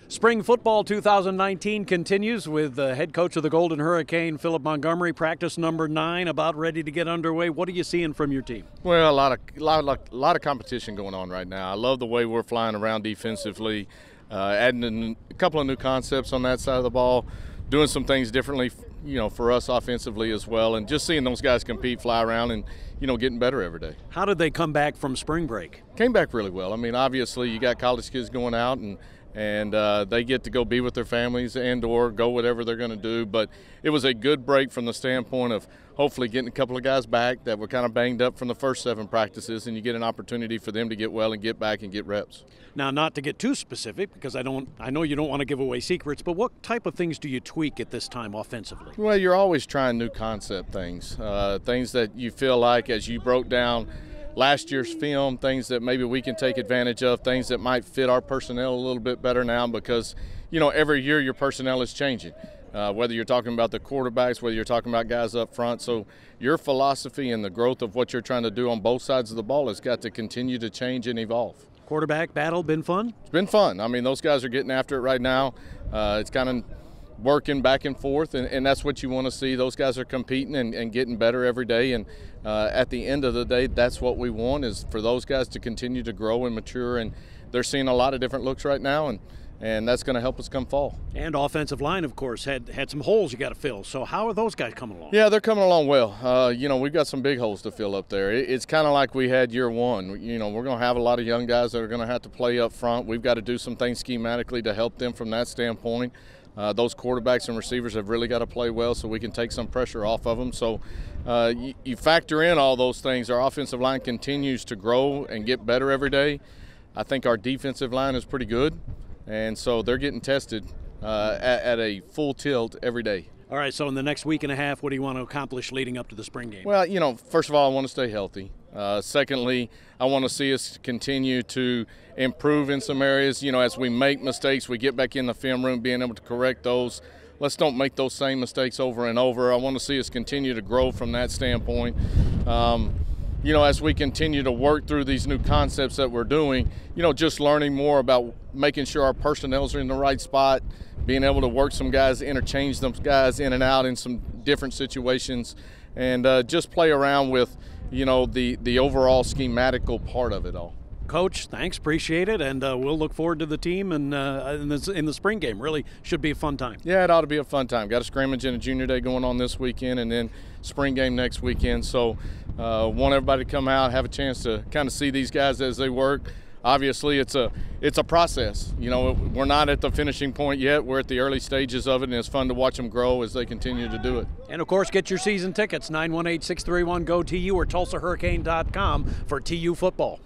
Spring football 2019 continues with head coach of the Golden Hurricane, Philip Montgomery. Practice number 9 about ready to get underway. What are you seeing from your team? Well, a lot of competition going on right now. I love the way we're flying around defensively, adding a couple of new concepts on that side of the ball, doing some things differently, for us offensively as well, and just seeing those guys compete, fly around, and getting better every day. How did they come back from spring break? Came back really well. I mean, obviously you got college kids going out and they get to go be with their families and or go whatever they're going to do. But it was a good break from the standpoint of hopefully getting a couple of guys back that were kind of banged up from the first 7 practices, and you get an opportunity for them to get well and get back and get reps. Now, not to get too specific, because I know you don't want to give away secrets, but what type of things do you tweak at this time offensively? Well, you're always trying new concept things, things that you feel like as you broke down last year's film, things that maybe we can take advantage of, things that might fit our personnel a little bit better now because, every year your personnel is changing, whether you're talking about the quarterbacks, whether you're talking about guys up front. So your philosophy and the growth of what you're trying to do on both sides of the ball has got to continue to change and evolve. Quarterback battle been fun? It's been fun. I mean, those guys are getting after it right now. It's kind of working back and forth, and that's what you want to see. Those guys are competing and getting better every day, and at the end of the day, that's what we want, is for those guys to continue to grow and mature, and they're seeing a lot of different looks right now, and that's going to help us come fall. And offensive line, of course, had some holes you got to fill. So how are those guys coming along? Yeah, they're coming along well. We've got some big holes to fill up there. It's kind of like we had year one. We're going to have a lot of young guys that are going to have to play up front. We've got to do some things schematically to help them from that standpoint. Those quarterbacks and receivers have really got to play well so we can take some pressure off of them. So you factor in all those things. Our offensive line continues to grow and get better every day. I think our defensive line is pretty good, and so they're getting tested at a full tilt every day. All right, so in the next week and a half, what do you want to accomplish leading up to the spring game? Well, first of all, I want to stay healthy. Secondly, I want to see us continue to improve in some areas. As we make mistakes, we get back in the film room, being able to correct those. Let's don't make those same mistakes over and over. I want to see us continue to grow from that standpoint. As we continue to work through these new concepts that we're doing, just learning more about making sure our personnel are in the right spot, being able to work some guys, interchange those guys in and out in some different situations, and just play around with, the overall schematical part of it all. Coach, thanks, appreciate it, and we'll look forward to the team and in the spring game. Really should be a fun time. Yeah, it ought to be a fun time. Got a scrimmage and a junior day going on this weekend, and then spring game next weekend. So want everybody to come out, have a chance to kind of see these guys as they work. Obviously, it's a process. We're not at the finishing point yet. We're at the early stages of it, and it's fun to watch them grow as they continue to do it. And, of course, get your season tickets, 918-631-GO-TU or TulsaHurricane.com for TU football.